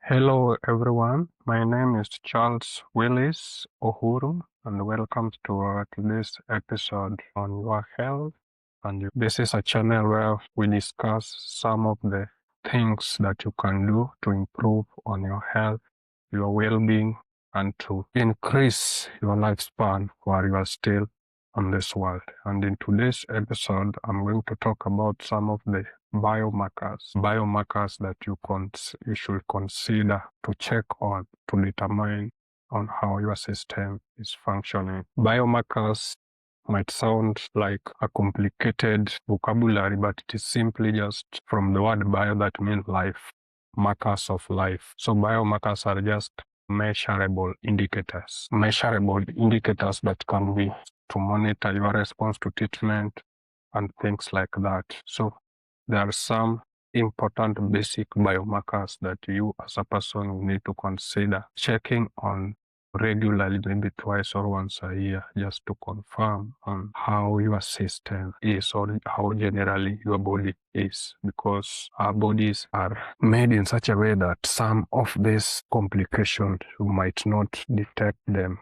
Hello everyone, my name is Charles Willis Uhuru and welcome to today's episode on your health. And this is a channel where we discuss some of the things that you can do to improve on your health, your well-being, and to increase your lifespan while you are still on this world. And in today's episode, I'm going to talk about some of the biomarkers that you should consider to check on to determine on how your system is functioning. Biomarkers might sound like a complicated vocabulary, but it is simply just from the word bio that means life, markers of life. So biomarkers are just measurable indicators that can be to monitor your response to treatment and things like that. So there are some important basic biomarkers that you as a person will need to consider checking on regularly, maybe twice or once a year, just to confirm on how your system is or how generally your body is, because our bodies are made in such a way that some of these complications you might not detect them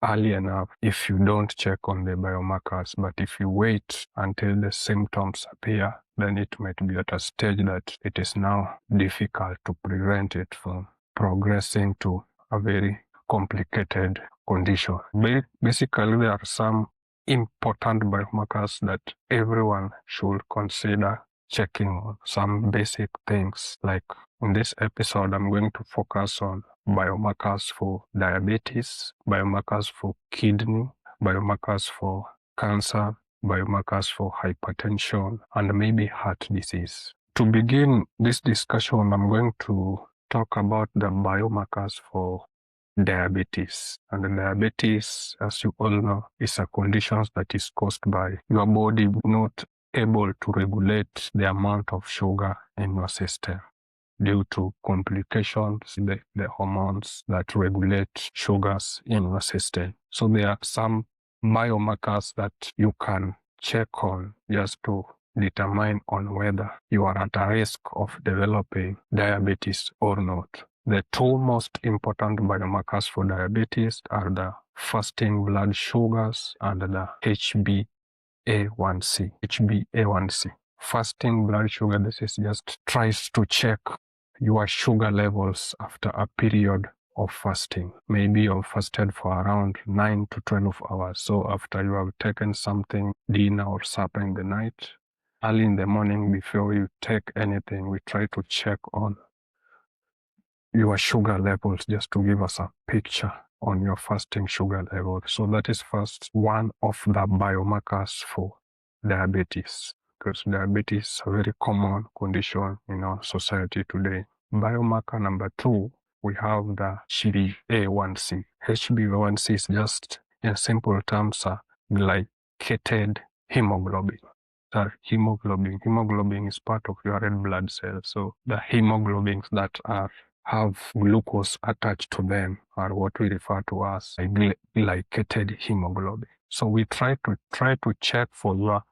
early enough if you don't check on the biomarkers, but if you wait until the symptoms appear, then it might be at a stage that it is now difficult to prevent it from progressing to a very complicated condition. Basically, there are some important biomarkers that everyone should consider checking on. Some basic things, like in this episode, I'm going to focus on biomarkers for diabetes, biomarkers for kidney, biomarkers for cancer, biomarkers for hypertension, and maybe heart disease. To begin this discussion, I'm going to talk about the biomarkers for diabetes. And diabetes, as you all know, is a condition that is caused by your body not able to regulate the amount of sugar in your system due to complications in the hormones that regulate sugars in your system. So there are some biomarkers that you can check on just to determine on whether you are at a risk of developing diabetes or not. The two most important biomarkers for diabetes are the fasting blood sugars and the HbA1c. Fasting blood sugar, this is just tries to check your sugar levels after a period of fasting. Maybe you've fasted for around 9 to 12 hours. So after you have taken something, dinner or supper in the night, early in the morning before you take anything, we try to check on your sugar levels just to give us a picture on your fasting sugar level. So that is first one of the biomarkers for diabetes, because diabetes is a very common condition in our society today. Biomarker number two, we have the HbA1c. HbA1c is just, in simple terms, a glycated hemoglobin. Hemoglobin is part of your red blood cells. So the hemoglobins that have glucose attached to them are what we refer to as glycated hemoglobin. So we try to check for your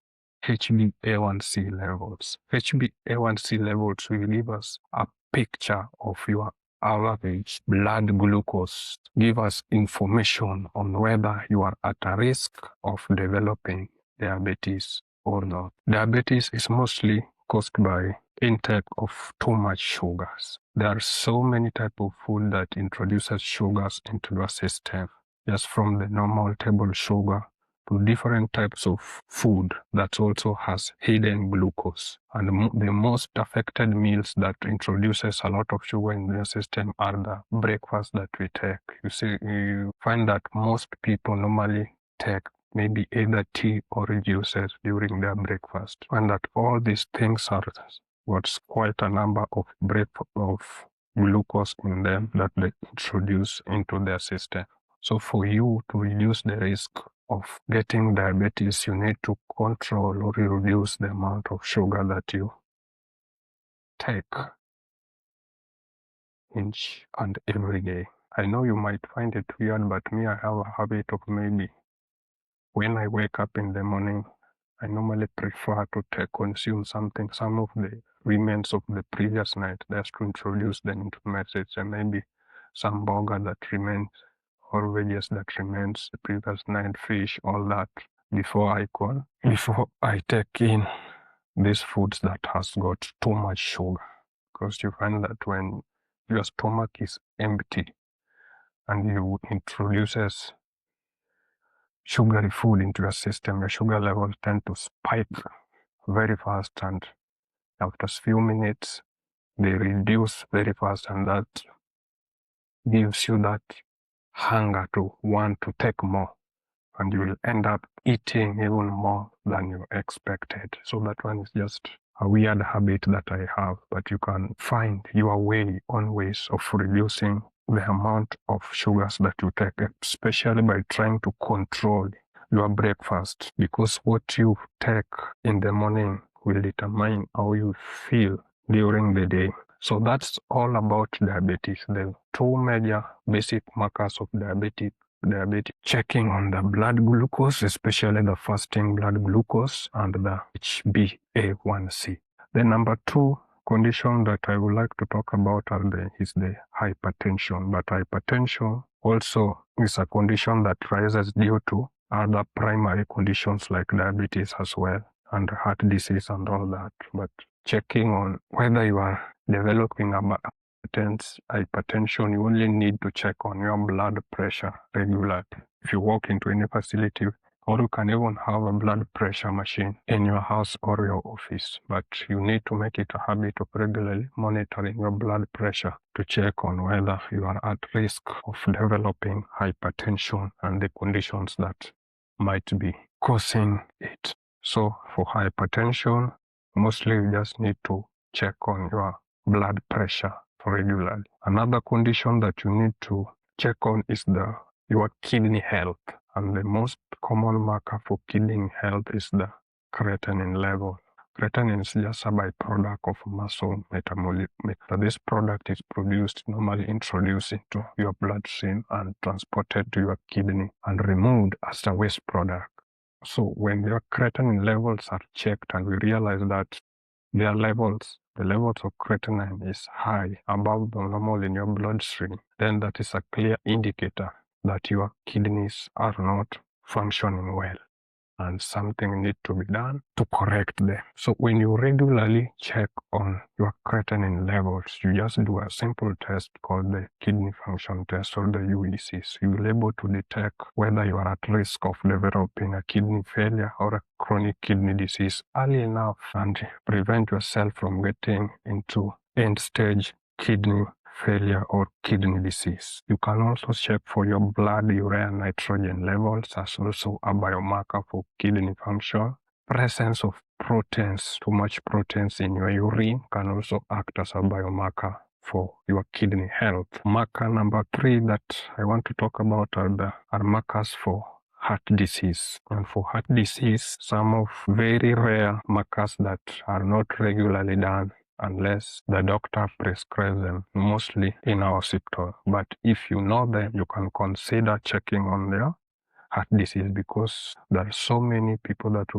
HbA1c levels. HbA1c levels will give us a picture of your average blood glucose, give us information on whether you are at a risk of developing diabetes or not. Diabetes is mostly caused by intake of too much sugars. There are so many types of food that introduces sugars into your system, just from the normal table sugar to different types of food that also has hidden glucose. And the most affected meals that introduces a lot of sugar in the system are the breakfast that we take. You find that most people normally take maybe either tea or juices during their breakfast, and that all these things are what's quite a number of glucose in them that they introduce into their system. So for you to reduce the risk of getting diabetes, you need to control or reduce the amount of sugar that you take each and every day. I know you might find it weird, but me, I have a habit of maybe when I wake up in the morning, I normally prefer to consume some of the remains of the previous night, just to introduce them into my system. Maybe some burger that remains or veggies that remains the previous night, fish, all that, before I take in these foods that has got too much sugar. Because you find that when your stomach is empty and you introduces sugary food into your system, your sugar levels tend to spike very fast, and after a few minutes they reduce very fast, and that gives you that hunger to want to take more, and you will end up eating even more than you expected. So that one is just a weird habit that I have, but you can find your own ways of reducing the amount of sugars that you take, especially by trying to control your breakfast, because what you take in the morning will determine how you feel during the day. So that's all about diabetes. The two major basic markers of diabetes: checking on the blood glucose, especially the fasting blood glucose, and the HbA1c. The number two condition that I would like to talk about is the hypertension. But hypertension also is a condition that rises due to other primary conditions like diabetes as well, and heart disease and all that. But checking on whether you are developing hypertension, you only need to check on your blood pressure regularly. If you walk into any facility, or you can even have a blood pressure machine in your house or your office, but you need to make it a habit of regularly monitoring your blood pressure to check on whether you are at risk of developing hypertension and the conditions that might be causing it. So for hypertension, mostly you just need to check on your blood pressure regularly. Another condition that you need to check on is your kidney health, and the most common marker for kidney health is the creatinine level. Creatinine is just a byproduct of muscle metabolism. This product is normally introduced into your bloodstream and transported to your kidney and removed as a waste product. So when your creatinine levels are checked and we realize that the levels of creatinine is high, above the normal in your bloodstream, then that is a clear indicator that your kidneys are not functioning well, and something needs to be done to correct them. So when you regularly check on your creatinine levels, you just do a simple test called the kidney function test, or the UECs. You will be able to detect whether you are at risk of developing a kidney failure or a chronic kidney disease early enough, and prevent yourself from getting into end-stage kidney failure or kidney disease. You can also check for your blood urea nitrogen levels as also a biomarker for kidney function. Presence of proteins, too much proteins in your urine, can also act as a biomarker for your kidney health. Marker number 3 that I want to talk about are markers for heart disease. And for heart disease, some of very rare markers that are not regularly done unless the doctor prescribes them, mostly in our sector. But if you know them, you can consider checking on their heart disease, because there are so many people that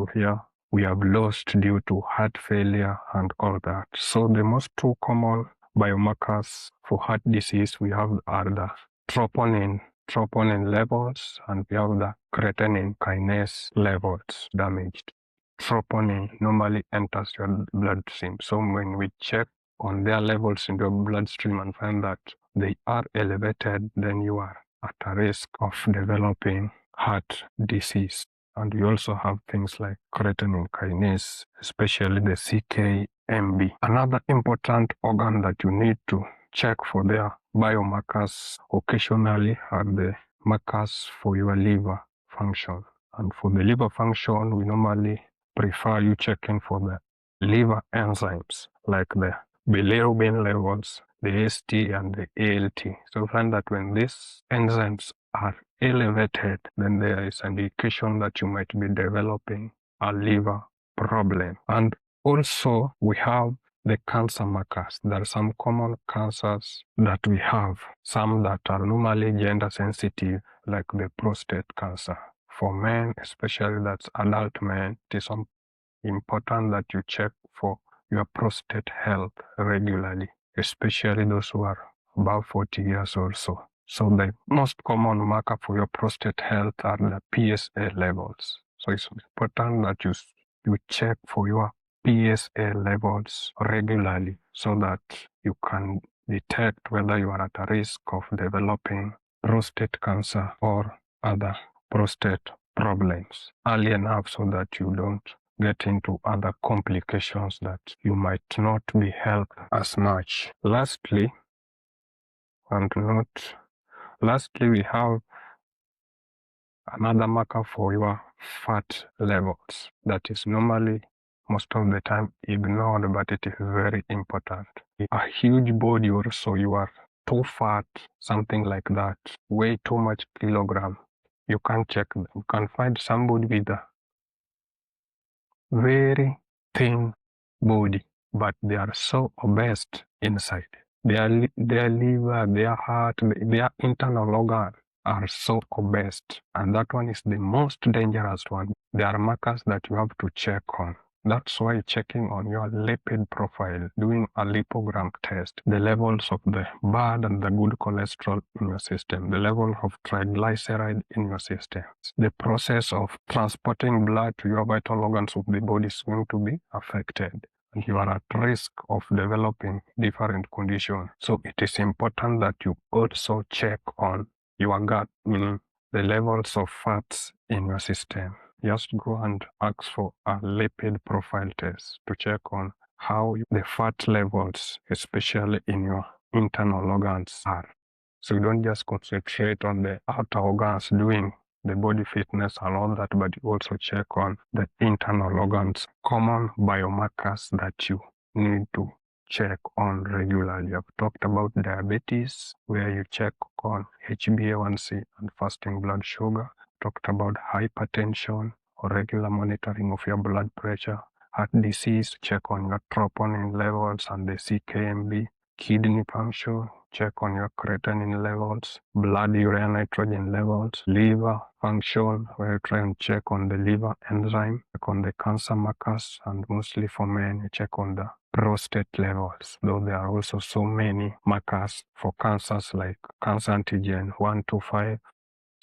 we have lost due to heart failure and all that. So the most two common biomarkers for heart disease we have are the troponin levels, and we have the creatinine kinase levels damaged. Troponin normally enters your bloodstream. So when we check on their levels in your bloodstream and find that they are elevated, then you are at a risk of developing heart disease. And we also have things like creatinine kinase, especially the CKMB. Another important organ that you need to check for their biomarkers occasionally are the markers for your liver function. And for the liver function, we normally prefer you checking for the liver enzymes like the bilirubin levels, the AST and the ALT. So you find that when these enzymes are elevated, then there is an indication that you might be developing a liver problem. And also we have the cancer markers. There are some common cancers that we have, some that are normally gender sensitive, like the prostate cancer. For men, especially that's adult men, it is important that you check for your prostate health regularly, especially those who are above 40 years or so. So the most common marker for your prostate health are the PSA levels. So it's important that you check for your PSA levels regularly so that you can detect whether you are at a risk of developing prostate cancer or other prostate problems early enough so that you don't get into other complications that you might not be helped as much. Lastly, we have another marker for your fat levels that is normally most of the time ignored, but it is very important. A huge body, or so you are too fat, something like that, weigh too much kilogram, you can check them. You can find somebody with a very thin body, but they are so obese inside. Their liver, their heart, their internal organs are so obese, and that one is the most dangerous one. There are markers that you have to check on. That's why checking on your lipid profile, doing a lipogram test, the levels of the bad and the good cholesterol in your system, the level of triglyceride in your system. The process of transporting blood to your vital organs of the body is going to be affected. And you are at risk of developing different conditions. So it is important that you also check on your gut, meaning the levels of fats in your system. Just go and ask for a lipid profile test to check on how the fat levels, especially in your internal organs, are. So you don't just concentrate on the outer organs doing the body fitness and all that, but you also check on the internal organs, common biomarkers that you need to check on regularly. I've talked about diabetes, where you check on HbA1c and fasting blood sugar. Talked about hypertension or regular monitoring of your blood pressure. Heart disease, check on your troponin levels and the CKMB. Kidney function, check on your creatinine levels. Blood urea nitrogen levels. Liver function, where you try and check on the liver enzyme. Check on the cancer markers, and mostly for men, you check on the prostate levels, though there are also so many markers for cancers like cancer antigen 125,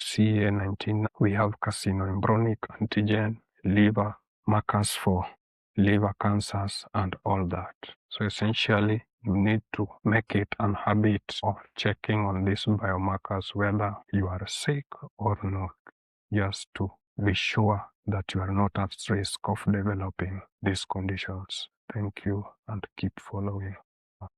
CA19. We have carcinoembryonic antigen, liver markers for liver cancers, and all that. So essentially, you need to make it a habit of checking on these biomarkers whether you are sick or not, just to be sure that you are not at risk of developing these conditions. Thank you, and keep following.